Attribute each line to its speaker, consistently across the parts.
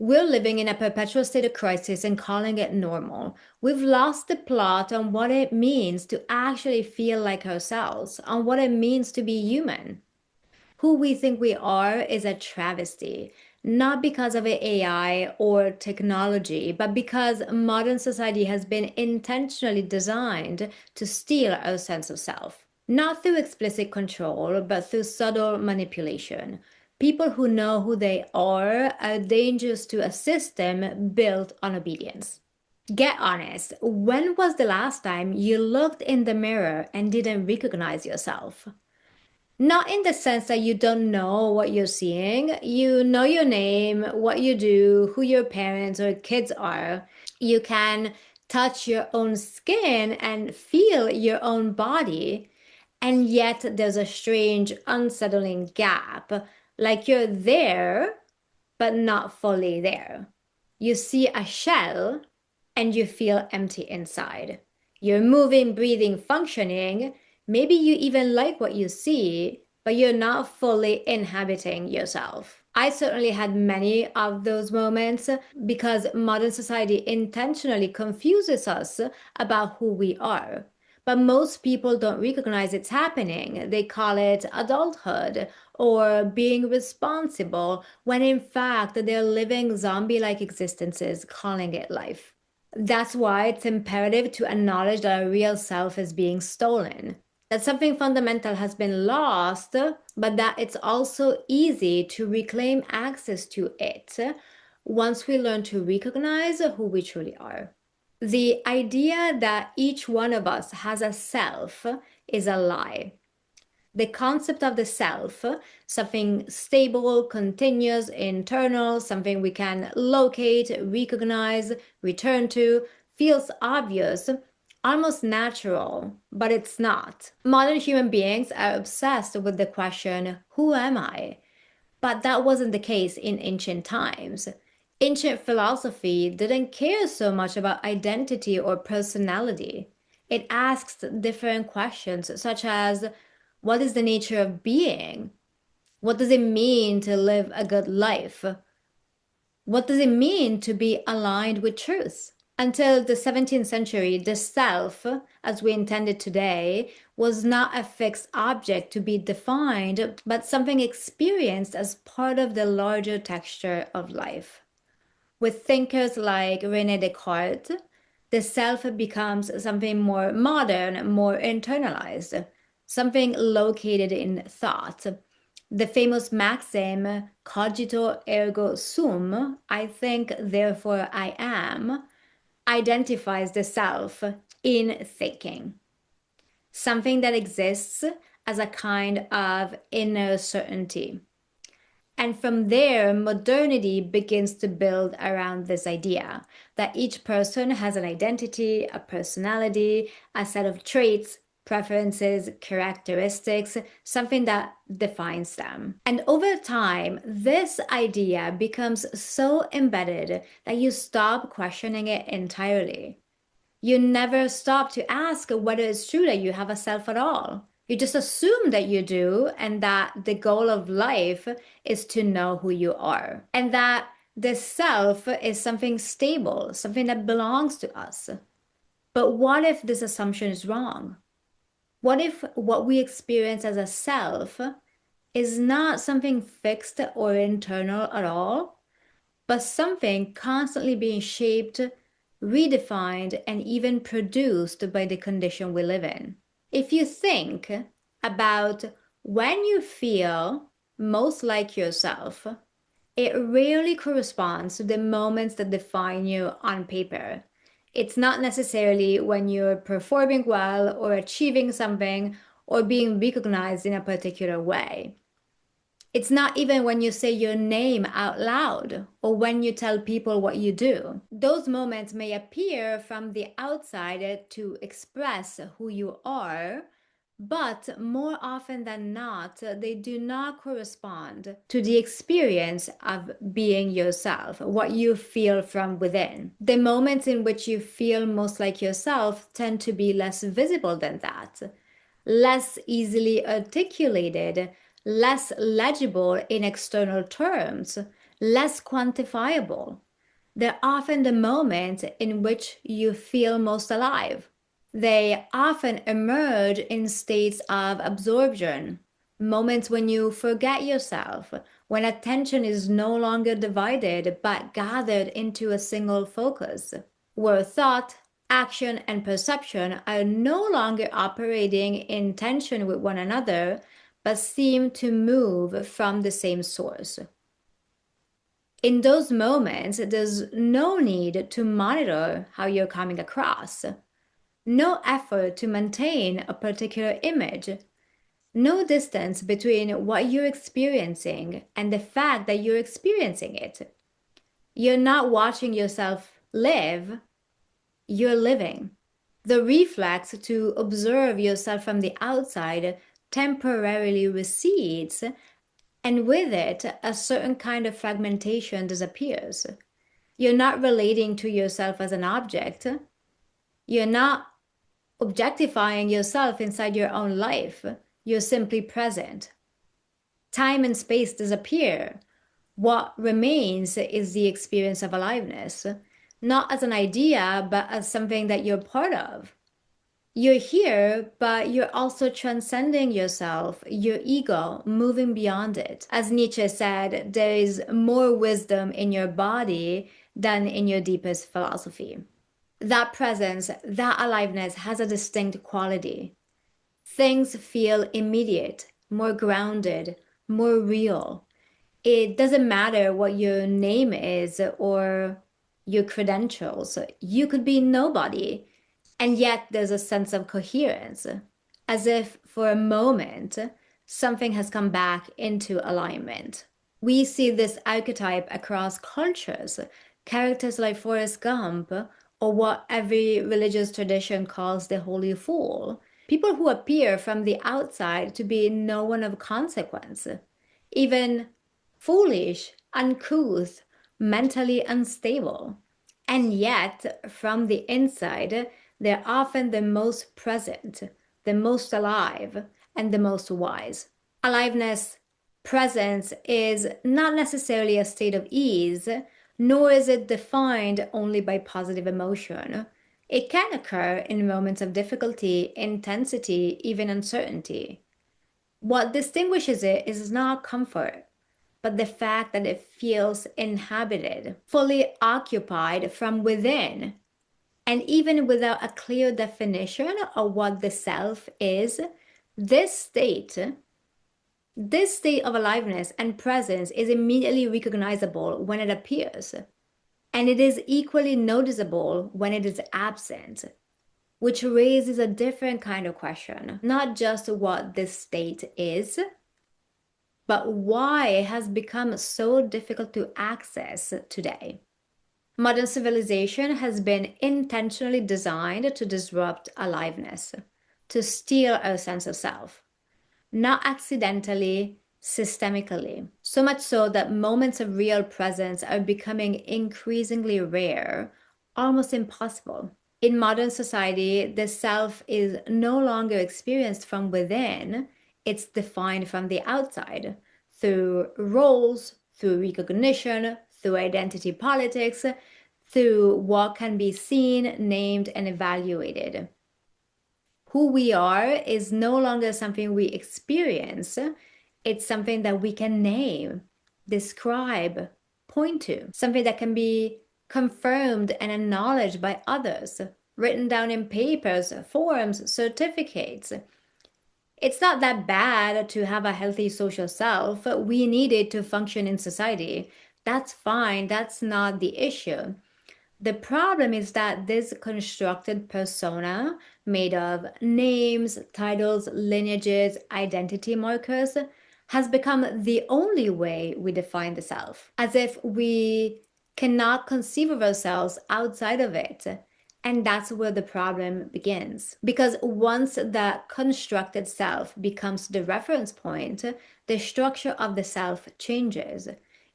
Speaker 1: We're living in a perpetual state of crisis and calling it normal. We've lost the plot on what it means to actually feel like ourselves, on what it means to be human. Who we think we are is a travesty, not because of AI or technology, but because modern society has been intentionally designed to steal our sense of self. Not through explicit control, but through subtle manipulation. People who know who they are dangerous to a system built on obedience. Get honest, when was the last time you looked in the mirror and didn't recognize yourself? Not in the sense that you don't know what you're seeing. You know your name, what you do, who your parents or kids are. You can touch your own skin and feel your own body. And yet there's a strange, unsettling gap. Like you're there, but not fully there. You see a shell and you feel empty inside. You're moving, breathing, functioning. Maybe you even like what you see, but you're not fully inhabiting yourself. I certainly had many of those moments because modern society intentionally confuses us about who we are. But most people don't recognize it's happening. They call it adulthood or being responsible, when in fact they're living zombie like existences, calling it life. That's why it's imperative to acknowledge that our real self is being stolen. That something fundamental has been lost, but that it's also easy to reclaim access to it once we learn to recognize who we truly are. The idea that each one of us has a self is a lie. The concept of the self, something stable, continuous, internal, something we can locate, recognize, return to, feels obvious, almost natural, but it's not. Modern human beings are obsessed with the question, who am I? But that wasn't the case in ancient times. Ancient philosophy didn't care so much about identity or personality. It asked different questions, such as what is the nature of being? What does it mean to live a good life? What does it mean to be aligned with truth? Until the 17th century, the self, as we intend it today, was not a fixed object to be defined, but something experienced as part of the larger texture of life. With thinkers like René Descartes, the self becomes something more modern, more internalized, something located in thought. The famous maxim, cogito ergo sum, I think, therefore I am, identifies the self in thinking, something that exists as a kind of inner certainty. And from there, modernity begins to build around this idea that each person has an identity, a personality, a set of traits, preferences, characteristics, something that defines them. And over time, this idea becomes so embedded that you stop questioning it entirely. You never stop to ask whether it's true that you have a self at all. You just assume that you do, and that the goal of life is to know who you are, and that the self is something stable, something that belongs to us. But what if this assumption is wrong? What if what we experience as a self is not something fixed or internal at all, but something constantly being shaped, redefined, and even produced by the condition we live in? If you think about when you feel most like yourself, it rarely corresponds to the moments that define you on paper. It's not necessarily when you're performing well or achieving something or being recognized in a particular way. It's not even when you say your name out loud or when you tell people what you do. Those moments may appear from the outside to express who you are, but more often than not, they do not correspond to the experience of being yourself, what you feel from within. The moments in which you feel most like yourself tend to be less visible than that, less easily articulated, less legible in external terms, less quantifiable. They're often the moments in which you feel most alive. They often emerge in states of absorption, moments when you forget yourself, when attention is no longer divided but gathered into a single focus, where thought, action, and perception are no longer operating in tension with one another but seem to move from the same source. In those moments, there's no need to monitor how you're coming across, no effort to maintain a particular image, no distance between what you're experiencing and the fact that you're experiencing it. You're not watching yourself live, you're living. The reflex to observe yourself from the outside temporarily recedes, and with it, a certain kind of fragmentation disappears. You're not relating to yourself as an object. You're not objectifying yourself inside your own life. You're simply present. Time and space disappear. What remains is the experience of aliveness, not as an idea, but as something that you're part of. You're here, but you're also transcending yourself, your ego, moving beyond it. As Nietzsche said, there is more wisdom in your body than in your deepest philosophy. That presence, that aliveness has a distinct quality. Things feel immediate, more grounded, more real. It doesn't matter what your name is or your credentials. You could be nobody, and yet there's a sense of coherence, as if for a moment something has come back into alignment. We see this archetype across cultures, characters like Forrest Gump, or what every religious tradition calls the holy fool. People who appear from the outside to be no one of consequence, even foolish, uncouth, mentally unstable. And yet, from the inside, they're often the most present, the most alive, and the most wise. Aliveness, presence, is not necessarily a state of ease, nor is it defined only by positive emotion. It can occur in moments of difficulty, intensity, even uncertainty. What distinguishes it is not comfort, but the fact that it feels inhabited, fully occupied from within. And even without a clear definition of what the self is, this state, this state of aliveness and presence is immediately recognizable when it appears. And it is equally noticeable when it is absent, which raises a different kind of question. Not just what this state is, but why it has become so difficult to access today. Modern civilization has been intentionally designed to disrupt aliveness, to steal our sense of self, not accidentally, systemically. So much so that moments of real presence are becoming increasingly rare, almost impossible. In modern society, the self is no longer experienced from within, it's defined from the outside through roles, through recognition, through identity politics, through what can be seen, named, and evaluated. Who we are is no longer something we experience, it's something that we can name, describe, point to, something that can be confirmed and acknowledged by others, written down in papers, forms, certificates. It's not that bad to have a healthy social self. We need it to function in society. That's fine. That's not the issue. The problem is that this constructed persona, made of names, titles, lineages, identity markers, has become the only way we define the self, as if we cannot conceive of ourselves outside of it. And that's where the problem begins. Because once the constructed self becomes the reference point, the structure of the self changes.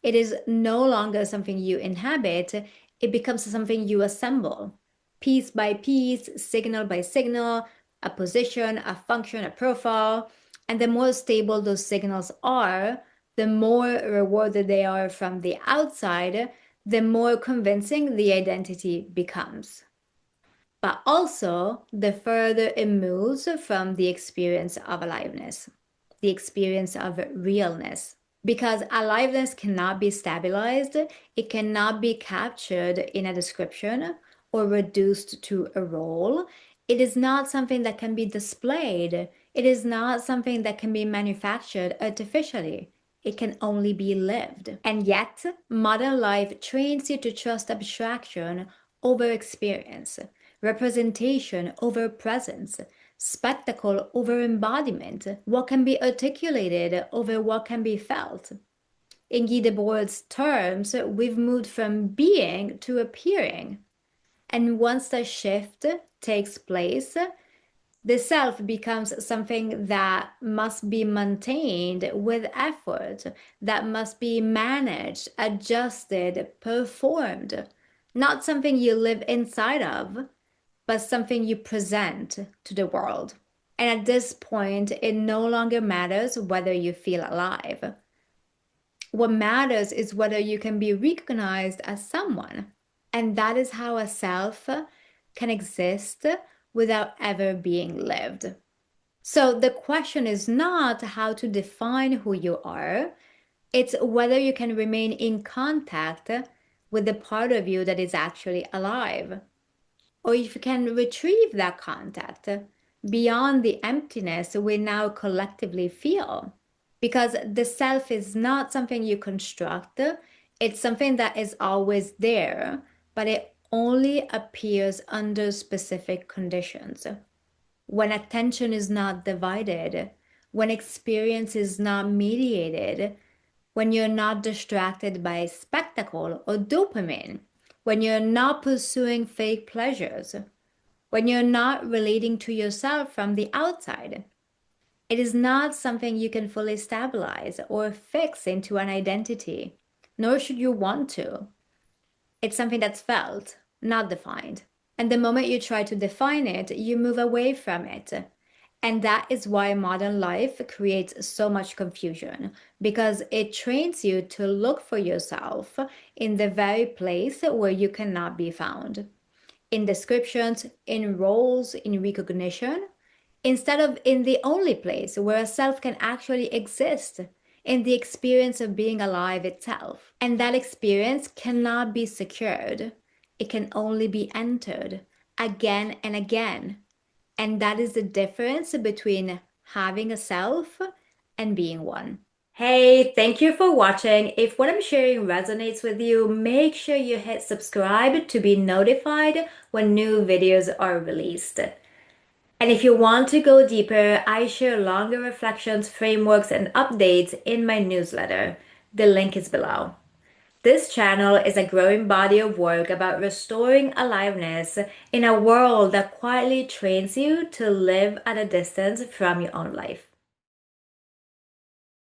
Speaker 1: It is no longer something you inhabit, it becomes something you assemble. Piece by piece, signal by signal, a position, a function, a profile. And the more stable those signals are, The more rewarded they are from the outside, the more convincing the identity becomes. But also, the further it moves from the experience of aliveness, the experience of realness. Because aliveness cannot be stabilized, it cannot be captured in a description or reduced to a role. It is not something that can be displayed. It is not something that can be manufactured artificially. It can only be lived. And yet, modern life trains you to trust abstraction over experience, representation over presence, spectacle over embodiment, what can be articulated over what can be felt. In Guy Debord's terms, we've moved from being to appearing. And once the shift takes place, the self becomes something that must be maintained with effort, that must be managed, adjusted, performed. Not something you live inside of, but something you present to the world. And at this point, it no longer matters whether you feel alive. What matters is whether you can be recognized as someone. And that is how a self can exist without ever being lived. So the question is not how to define who you are, it's whether you can remain in contact with the part of you that is actually alive, or if you can retrieve that contact beyond the emptiness we now collectively feel. Because the self is not something you construct, it's something that is always there, but it only appears under specific conditions. When attention is not divided, when experience is not mediated, when you're not distracted by spectacle or dopamine, when you're not pursuing fake pleasures, when you're not relating to yourself from the outside. It is not something you can fully stabilize or fix into an identity, nor should you want to. It's something that's felt, not defined. And the moment you try to define it, you move away from it. And that is why modern life creates so much confusion, because it trains you to look for yourself in the very place where you cannot be found. In descriptions, in roles, in recognition, instead of in the only place where a self can actually exist, in the experience of being alive itself. And that experience cannot be secured. It can only be entered again and again. And that is the difference between having a self and being one. Hey, thank you for watching. If what I'm sharing resonates with you, make sure you hit subscribe to be notified when new videos are released. And if you want to go deeper, I share longer reflections, frameworks, and updates in my newsletter. The link is below. This channel is a growing body of work about restoring aliveness in a world that quietly trains you to live at a distance from your own life.